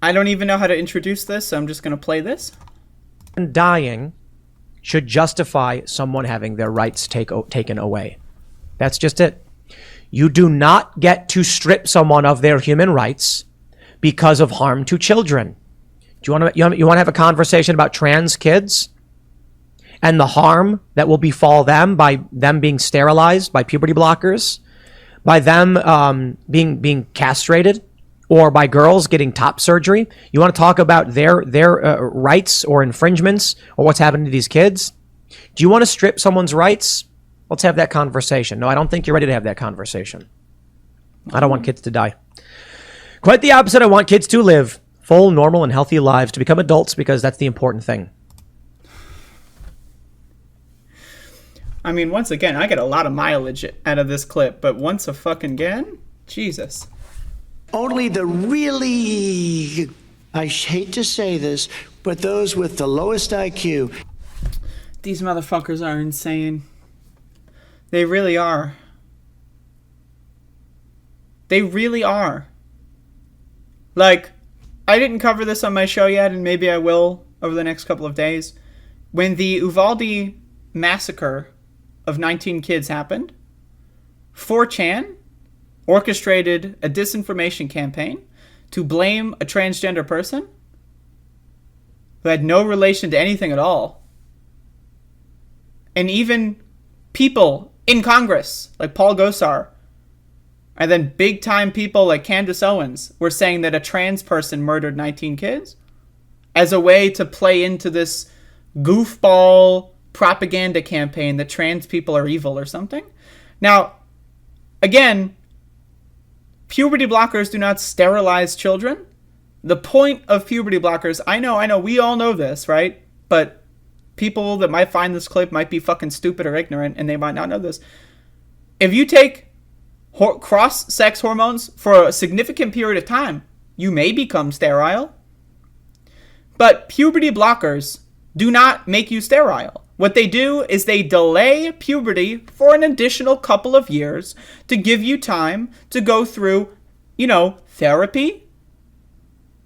I don't even know how to introduce this, so I'm just going to play this. Dying should justify someone having their rights taken away. That's just it. You do not get to strip someone of their human rights because of harm to children. Do you want to have a conversation about trans kids and the harm that will befall them by them being sterilized by puberty blockers, by them being castrated, or by girls getting top surgery? You want to talk about their rights or infringements or what's happening to these kids? Do you want to strip someone's rights? Let's have that conversation. No, I don't think you're ready to have that conversation. I don't want kids to die. Quite the opposite. I want kids to live full, normal, and healthy lives, to become adults, because that's the important thing. I mean, once again, I get a lot of mileage out of this clip, but once a fucking again, Jesus. Only the really, I hate to say this, but those with the lowest IQ. These motherfuckers are insane. They really are. They really are. Like, I didn't cover this on my show yet, and maybe I will over the next couple of days. When the Uvalde massacre of 19 kids happened, 4chan orchestrated a disinformation campaign to blame a transgender person who had no relation to anything at all. And even people in Congress, like Paul Gosar, and then big-time people like Candace Owens were saying that a trans person murdered 19 kids as a way to play into this goofball propaganda campaign that trans people are evil or something. Now, again, puberty blockers do not sterilize children. The point of puberty blockers, I know, we all know this, right? But people that might find this clip might be fucking stupid or ignorant, and they might not know this. If you take cross-sex hormones for a significant period of time, you may become sterile. But puberty blockers do not make you sterile. What they do is they delay puberty for an additional couple of years to give you time to go through, therapy.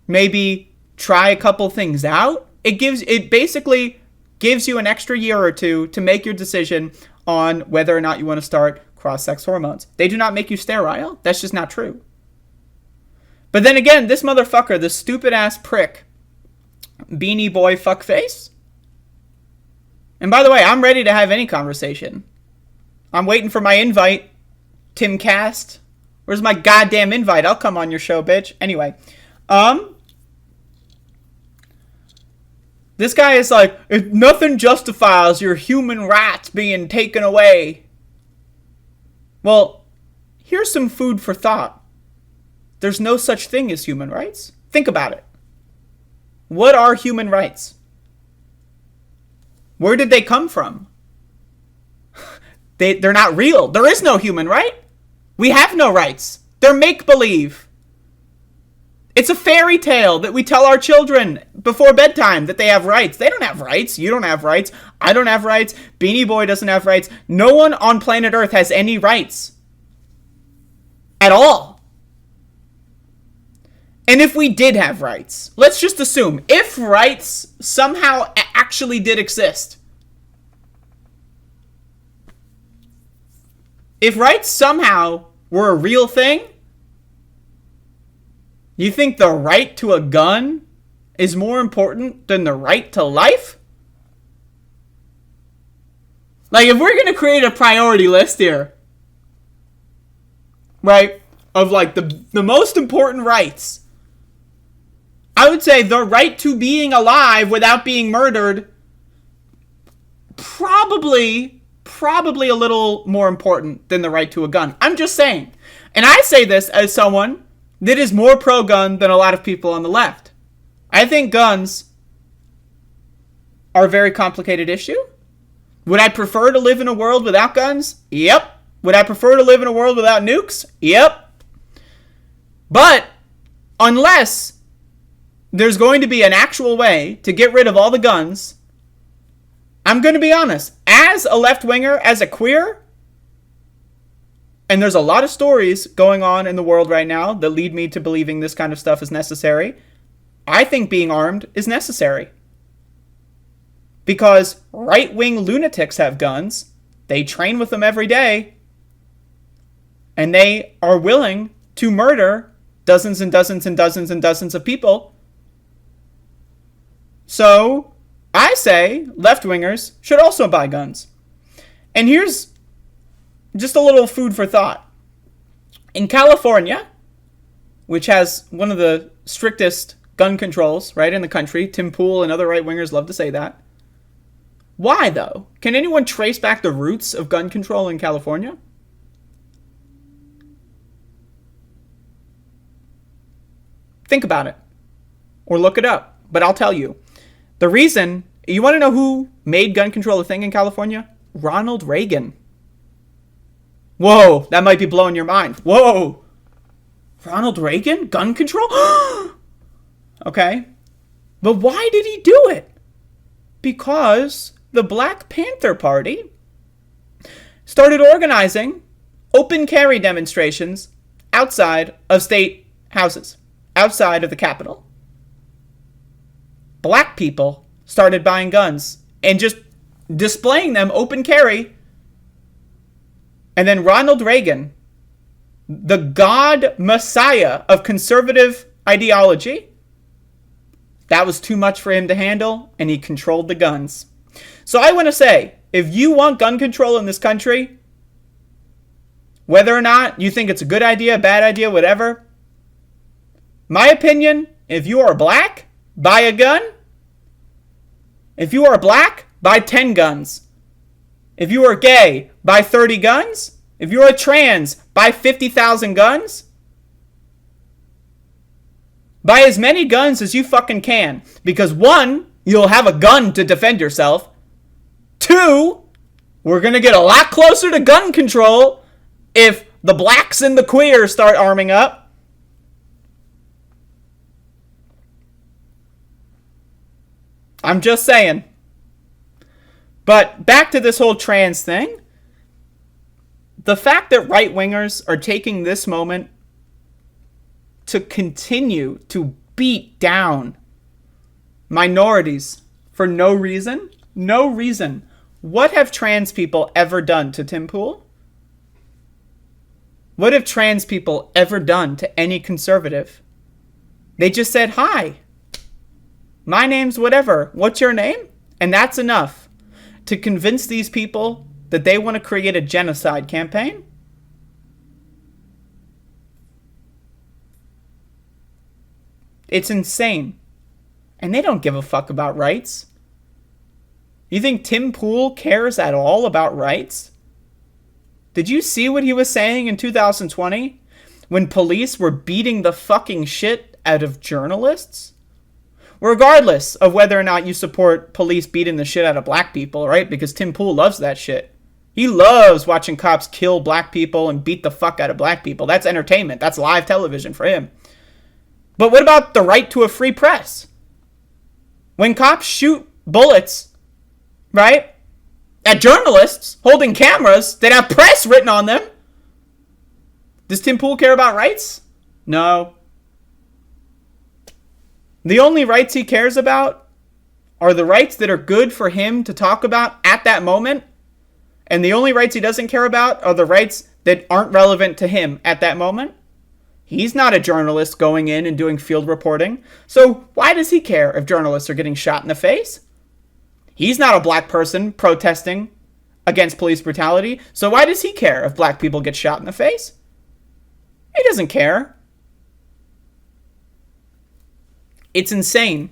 Maybe try a couple things out. It basically gives you an extra year or two to make your decision on whether or not you want to start cross-sex hormones. They do not make you sterile. That's just not true. But then again, this motherfucker, this stupid-ass prick, beanie boy fuckface. And by the way, I'm ready to have any conversation. I'm waiting for my invite, Tim Cast. Where's my goddamn invite? I'll come on your show, bitch. Anyway, this guy is like, if nothing justifies your human rights being taken away. Well, here's some food for thought. There's no such thing as human rights. Think about it. What are human rights? Where did they come from? They're not real. There is no human right. We have no rights. They're make-believe. It's a fairy tale that we tell our children before bedtime that they have rights. They don't have rights. You don't have rights. I don't have rights. Beanie Boy doesn't have rights. No one on planet Earth has any rights. At all. And if we did have rights, let's just assume, if rights somehow actually did exist, if rights somehow were a real thing, you think the right to a gun is more important than the right to life? Like, if we're going to create a priority list here, right, of like the most important rights, I would say the right to being alive without being murdered, probably a little more important than the right to a gun. I'm just saying. And I say this as someone that is more pro-gun than a lot of people on the left. I think guns are a very complicated issue. Would I prefer to live in a world without guns? Yep. Would I prefer to live in a world without nukes? Yep. But unless there's going to be an actual way to get rid of all the guns, I'm going to be honest, as a left-winger, as a queer, and there's a lot of stories going on in the world right now that lead me to believing this kind of stuff is necessary, I think being armed is necessary. Because right-wing lunatics have guns, they train with them every day, and they are willing to murder dozens and dozens and dozens and dozens of people. So, I say left-wingers should also buy guns. And here's just a little food for thought. In California, which has one of the strictest gun controls, right, in the country, Tim Pool and other right-wingers love to say that. Why, though? Can anyone trace back the roots of gun control in California? Think about it. Or look it up. But I'll tell you. The reason... You want to know who made gun control a thing in California? Ronald Reagan. Whoa, that might be blowing your mind. Whoa. Ronald Reagan? Gun control? Okay. But why did he do it? Because the Black Panther Party started organizing open carry demonstrations outside of state houses, outside of the Capitol. Black people started buying guns and just displaying them open carry. And then Ronald Reagan, the God Messiah of conservative ideology, that was too much for him to handle, and he controlled the guns. So I want to say, if you want gun control in this country, whether or not you think it's a good idea, bad idea, whatever, my opinion, if you are black, buy a gun. If you are black, buy 10 guns. If you are gay, buy 30 guns. If you are trans, buy 50,000 guns. Buy as many guns as you fucking can. Because 1, you'll have a gun to defend yourself. 2, we're going to get a lot closer to gun control if the blacks and the queers start arming up. I'm just saying. But back to this whole trans thing. The fact that right-wingers are taking this moment to continue to beat down minorities for no reason. No reason. What have trans people ever done to Tim Pool? What have trans people ever done to any conservative? They just said, hi, my name's whatever. What's your name? And that's enough to convince these people that they want to create a genocide campaign. It's insane. And they don't give a fuck about rights. You think Tim Pool cares at all about rights? Did you see what he was saying in 2020? When police were beating the fucking shit out of journalists? Regardless of whether or not you support police beating the shit out of black people, right? Because Tim Pool loves that shit. He loves watching cops kill black people and beat the fuck out of black people. That's entertainment. That's live television for him. But what about the right to a free press? When cops shoot bullets, right, at journalists holding cameras that have press written on them, does Tim Pool care about rights? No. The only rights he cares about are the rights that are good for him to talk about at that moment. And the only rights he doesn't care about are the rights that aren't relevant to him at that moment. He's not a journalist going in and doing field reporting. So why does he care if journalists are getting shot in the face? He's not a black person protesting against police brutality. So why does he care if black people get shot in the face? He doesn't care. It's insane.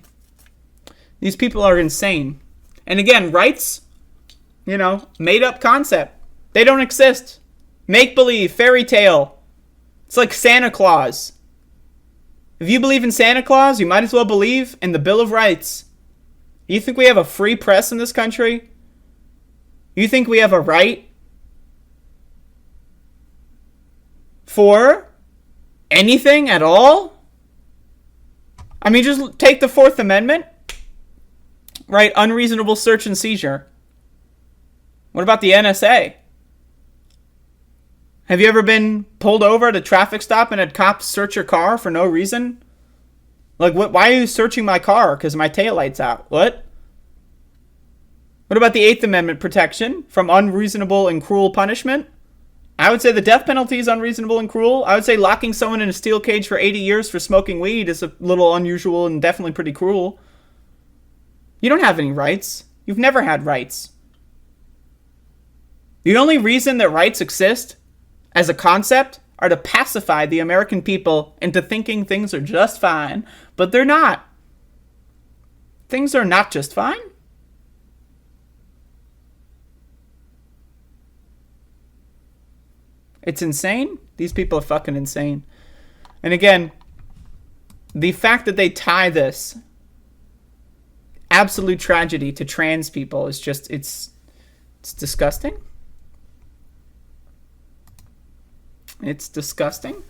These people are insane. And again, rights, made up concept. They don't exist. Make believe, fairy tale. It's like Santa Claus. If you believe in Santa Claus, you might as well believe in the Bill of Rights. You think we have a free press in this country? You think we have a right for anything at all? I mean, just take the Fourth Amendment, right? Unreasonable search and seizure. What about the NSA? Have you ever been pulled over at a traffic stop and had cops search your car for no reason? Like, why are you searching my car because my taillight's out? What? What about the 8th Amendment protection from unreasonable and cruel punishment? I would say the death penalty is unreasonable and cruel. I would say locking someone in a steel cage for 80 years for smoking weed is a little unusual and definitely pretty cruel. You don't have any rights. You've never had rights. The only reason that rights exist as a concept are to pacify the American people into thinking things are just fine, but they're not. Things are not just fine. It's insane. These people are fucking insane. And again, the fact that they tie this absolute tragedy to trans people is just, it's disgusting. It's disgusting.